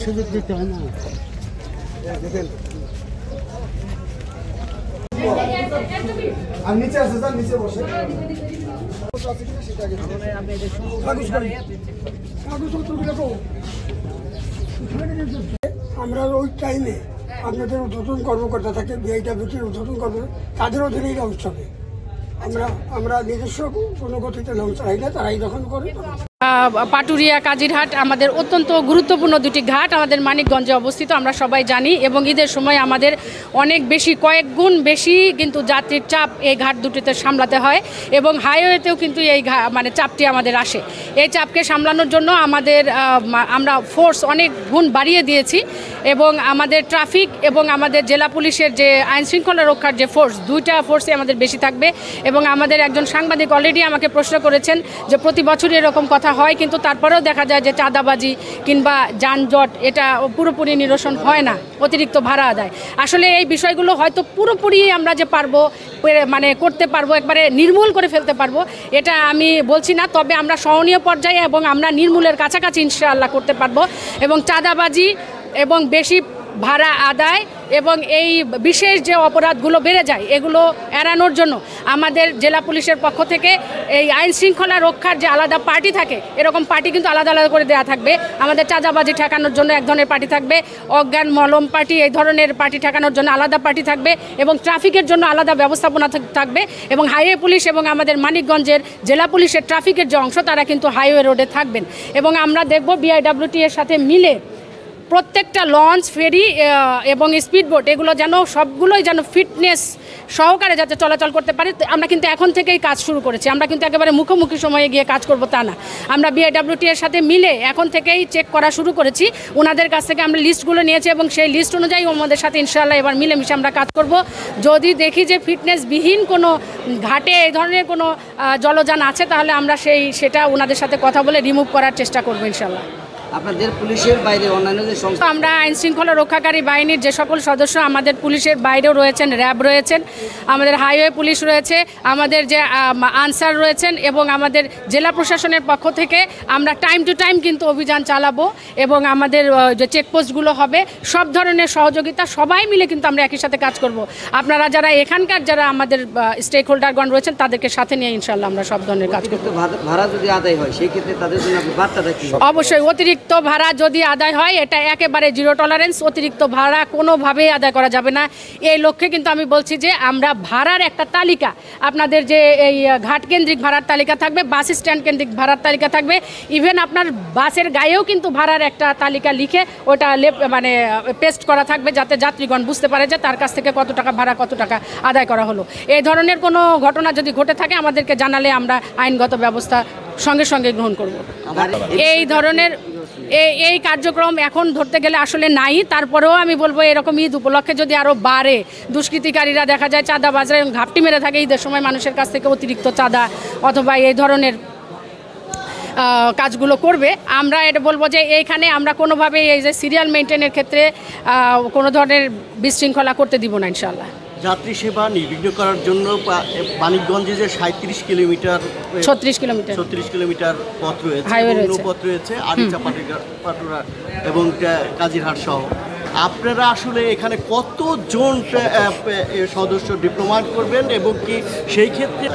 সুযোগ দিতে হয় না। আর নিচে আছে স্যার, নিচে বসে আমরা ওই টাইমে আপনাদের ঊর্ধ্বতন কর্মকর্তা থাকে, বিআইডব্লিউটির ঊর্ধ্বতন কর্মকর্তা, তাদের অধীনেই লঞ্চ হবে। আমরা নিজস্ব কোনো গতিতে লঞ্চ চালাই না, তারাই দখল করে। পাটুরিয়া কাজিরহাট আমাদের অত্যন্ত গুরুত্বপূর্ণ দুটি ঘাট আমাদের মানিকগঞ্জে অবস্থিত, আমরা সবাই জানি। এবং ঈদের সময় আমাদের অনেক বেশি, কয়েক গুণ বেশি কিন্তু যাত্রীর চাপ এই ঘাট দুটিতে সামলাতে হয় এবং হাইওয়েতেও কিন্তু এই চাপটি আমাদের আসে। এই চাপকে সামলানোর জন্য আমরা ফোর্স অনেক গুণ বাড়িয়ে দিয়েছি এবং আমাদের ট্রাফিক এবং আমাদের জেলা পুলিশের যে আইনশৃঙ্খলা রক্ষার যে ফোর্স, দুইটা ফোর্সই আমাদের বেশি থাকবে। এবং আমাদের একজন সাংবাদিক অলরেডি আমাকে প্রশ্ন করেছেন যে প্রতি বছরই এরকম কথা হয়, কিন্তু তারপরেও দেখা যায় যে চাঁদাবাজি কিংবা যানজট এটা পুরোপুরি নিরসন হয় না, অতিরিক্ত ভাড়া আদায়। আসলে এই বিষয়গুলো হয়তো পুরোপুরি আমরা যে পারবো করতে পারবো, একবারে নির্মূল করে ফেলতে পারবো এটা আমি বলছি না, তবে আমরা সহনীয় পর্যায়ে এবং আমরা নির্মূলের কাছাকাছি ইনশাআল্লাহ করতে পারবো। এবং চাঁদাবাজি এবং বেশি ভাড়া আদায় এবং এই বিশেষ যে অপরাধগুলো বেড়ে যায় এগুলো এড়ানোর জন্য আমাদের জেলা পুলিশের পক্ষ থেকে এই আইন শৃঙ্খলা রক্ষার যে আলাদা পার্টি থাকে, এরকম পার্টি কিন্তু আলাদা আলাদা করে দেওয়া থাকবে। আমাদের চাঁদাবাজি ঠেকানোর জন্য এক ধরনের পার্টি থাকবে, অজ্ঞান মলম পার্টি এই ধরনের পার্টি ঠেকানোর জন্য আলাদা পার্টি থাকবে এবং ট্রাফিকের জন্য আলাদা ব্যবস্থাপনা থাকবে। এবং হাইওয়ে পুলিশ এবং আমাদের মানিকগঞ্জের জেলা পুলিশের ট্রাফিকের যে অংশ তারা কিন্তু হাইওয়ে রোডে থাকবেন। এবং আমরা দেখব বিআইডব্লিউটি এর সাথে মিলে প্রত্যেকটা লঞ্চ, ফেরি এবং স্পিডবোট এগুলো যেন সবগুলোই যেন ফিটনেস সহকারে যাতে চলাচল করতে পারে। আমরা কিন্তু এখন থেকেই কাজ শুরু করেছি, আমরা কিন্তু একেবারে মুখোমুখি সময়ে গিয়ে কাজ করব তা না। আমরা বিআইডব্লিউটি এর সাথে মিলে এখন থেকেই চেক করা শুরু করেছি, ওনাদের কাছ থেকে আমরা লিস্টগুলো নিয়েছি এবং সেই লিস্ট অনুযায়ী আমাদের সাথে ইনশাআল্লাহ এবার মিলেমিশে আমরা কাজ করব। যদি দেখি যে ফিটনেসবিহীন কোনো ঘাটে এই ধরনের কোনো জলযান আছে তাহলে আমরা সেটা ওনাদের সাথে কথা বলে রিমুভ করার চেষ্টা করবো ইনশাআল্লাহ। আপনাদের পুলিশের বাইরে অন্যান্য যে সংস্থা, আমরা আইনশৃঙ্খলা রক্ষাকারী বাহিনীর যে সকল সদস্য আমাদের পুলিশের বাইরেও রয়েছেন, র্যাব রয়েছেন, আমাদের হাইওয়ে পুলিশ রয়েছে, আমাদের যে আনসার রয়েছেন এবং আমাদের জেলা প্রশাসনের পক্ষ থেকে আমরা টাইম টু টাইম কিন্তু অভিযান চালাবো এবং আমাদের যে চেকপোস্টগুলো হবে সব ধরনের সহযোগিতা সবাই মিলে কিন্তু আমরা একই সাথে কাজ করব। আপনারা যারা এখানকার যারা আমাদের স্টেক হোল্ডারগণ রয়েছেন তাদেরকে সাথে নিয়ে ইনশাআল্লাহ আমরা সব ধরনের কাজ করব। ভাড়া যদি আদায় হয় সেই ক্ষেত্রে তাদের জন্য আপনি বার্তাটা কি? অবশ্যই অতিরিক্ত ভাড়া যদি আদায় হয় এটা একেবারে জিরো টলারেন্স, অতিরিক্ত ভাড়া কোনোভাবেই আদায় করা যাবে না। এই লক্ষ্যে কিন্তু আমি বলছি যে আমরা ভাড়ার একটা তালিকা, আপনাদের যে এই ঘাট কেন্দ্রিক ভাড়ার তালিকা থাকবে, বাস স্ট্যান্ড কেন্দ্রিক ভাড়ার তালিকা থাকবে, ইভেন আপনার বাসের গায়েও কিন্তু ভাড়ার একটা তালিকা লিখে ওটা পেস্ট করা থাকবে যাতে যাত্রীগণ বুঝতে পারে যে তার কাছ থেকে কত টাকা ভাড়া, কত টাকা আদায় করা হলো। এই ধরনের কোনো ঘটনা যদি ঘটে থাকে আমাদেরকে জানালে আমরা আইনগত ব্যবস্থা সঙ্গে সঙ্গে গ্রহণ করব। এই ধরনের এই কার্যক্রম এখন ধরতে গেলে আসলে নাই, তারপরেও আমি বলবো এরকম ঈদ উপলক্ষে যদি আরও বাড়ে, দুষ্কৃতিকারীরা দেখা যায় চাঁদাবাজরা ঘাপটি মেরে থাকে ঈদের সময় মানুষের কাছ থেকে অতিরিক্ত চাঁদা অথবা এই ধরনের কাজগুলো করবে, আমরা এটা বলবো যে এইখানে আমরা কোনোভাবে এই যে সিরিয়াল মেনটেনের ক্ষেত্রে কোনো ধরনের বিশৃঙ্খলা করতে দিব না ইনশাআল্লাহ। যাত্রী সেবা নির্বিঘ্ন করার জন্য মানিকগঞ্জে যে 36 কিলোমিটার পথ রয়েছে, পথ রয়েছে আরিচা, পাটুরা এবং কাজিরহাট সহ, আপনারা আসলে এখানে কতজন সদস্য ডিপ্লোমেট করবেন এবং কি সেই ক্ষেত্রে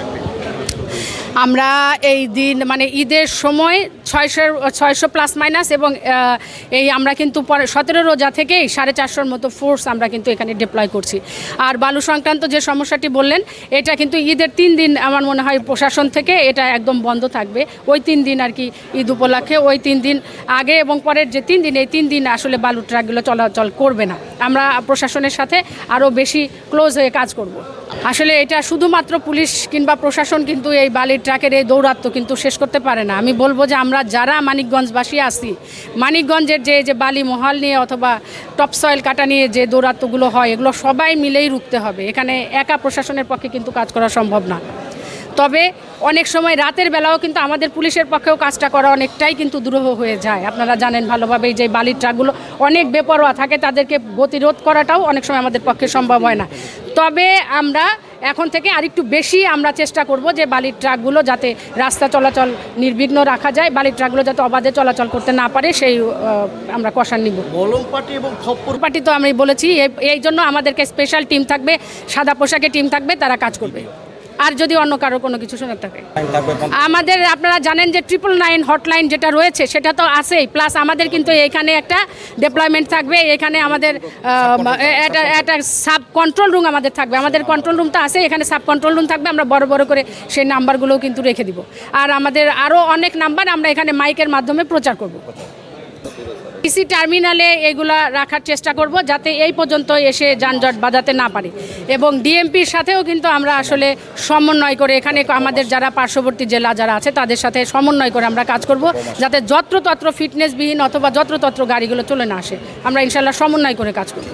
আমরা এই দিন ঈদের সময় 600 প্লাস মাইনাস এবং আমরা কিন্তু 17 রোজা থেকেই 450 মতো ফোর্স আমরা কিন্তু এখানে ডিপ্লয় করছি। আর বালু সংক্রান্ত যে সমস্যাটি বললেন এটা কিন্তু ঈদের 3 দিন আমার মনে হয় প্রশাসন থেকে এটা একদম বন্ধ থাকবে, ওই 3 দিন আর কি ঈদ উপলক্ষে, ওই 3 দিন আগে এবং পরের যে 3 দিন, এই 3 দিন আসলে বালু ট্রাকগুলো চলাচল করবে না। আমরা প্রশাসনের সাথে আরও বেশি ক্লোজ হয়ে কাজ করব। আসলে এটা শুধুমাত্র পুলিশ কিংবা প্রশাসন কিন্তু এই বালির ট্রাকের এই দৌরাত্ম্য কিন্তু শেষ করতে পারে না। আমি বলবো যে আমরা যারা মানিকগঞ্জবাসী আছি, মানিকগঞ্জের যে বালি মহাল নিয়ে অথবা টপসয়েল কাটা নিয়ে যে দৌরাত্ম্যগুলো হয় এগুলো সবাই মিলেই রুখতে হবে। এখানে একা প্রশাসনের পক্ষে কিন্তু কাজ করা সম্ভব না। তবে অনেক সময় রাতের বেলাও কিন্তু আমাদের পুলিশের পক্ষেও কাজটা করা অনেকটাই কিন্তু দুরূহ হয়ে যায়। আপনারা জানেন ভালোভাবেই যে বালির ট্রাকগুলো অনেক বেপরোয়া থাকে, তাদেরকে গতিরোধ করাটাও অনেক সময় আমাদের পক্ষে সম্ভব হয় না। তবে আমরা এখন থেকে আরেকটু বেশি আমরা চেষ্টা করব যে বালির ট্রাকগুলো যাতে রাস্তা চলাচল নির্বিঘ্ন রাখা যায়, বালির ট্রাকগুলো যাতে অবাধে চলাচল করতে না পারে সেই আমরা কষান নিব। মলম পার্টি এবং খপ্পর পার্টি তো আমি বলেছি, এই জন্য আমাদেরকে স্পেশাল টিম থাকবে, সাদা পোশাকে টিম থাকবে, তারা কাজ করবে। আর যদি অন্য কারো কোনো কিছু শোনার থাকে আমাদের, আপনারা জানেন যে 999 হটলাইন যেটা রয়েছে সেটা তো আছেই, প্লাস আমাদের কিন্তু এখানে একটা ডেপ্লয়মেন্ট থাকবে, এখানে আমাদের একটা সাব কন্ট্রোল রুম আমাদের থাকবে, আমাদের কন্ট্রোল রুম তো আছে, এখানে সাব কন্ট্রোল রুম থাকবে, আমরা বড় বড় করে সেই নাম্বারগুলোও কিন্তু রেখে দিব। আর আমাদের আরও অনেক নাম্বার আমরা এখানে মাইকের মাধ্যমে প্রচার করব। পিসি টার্মিনালে এগুলা রাখার চেষ্টা করব যাতে এই পর্যন্ত এসে যানজট বাঁধাতে না পারে, এবং ডিএমপির সাথেও কিন্তু আমরা আসলে সমন্বয় করে এখানে আমাদের যারা পার্শ্ববর্তী জেলা যারা আছে তাদের সাথে সমন্বয় করে আমরা কাজ করব যাতে যত্রতত্র ফিটনেসবিহীন অথবা যত্রতত্র গাড়িগুলো চলে না আসে, আমরা ইনশাল্লাহ সমন্বয় করে কাজ করব।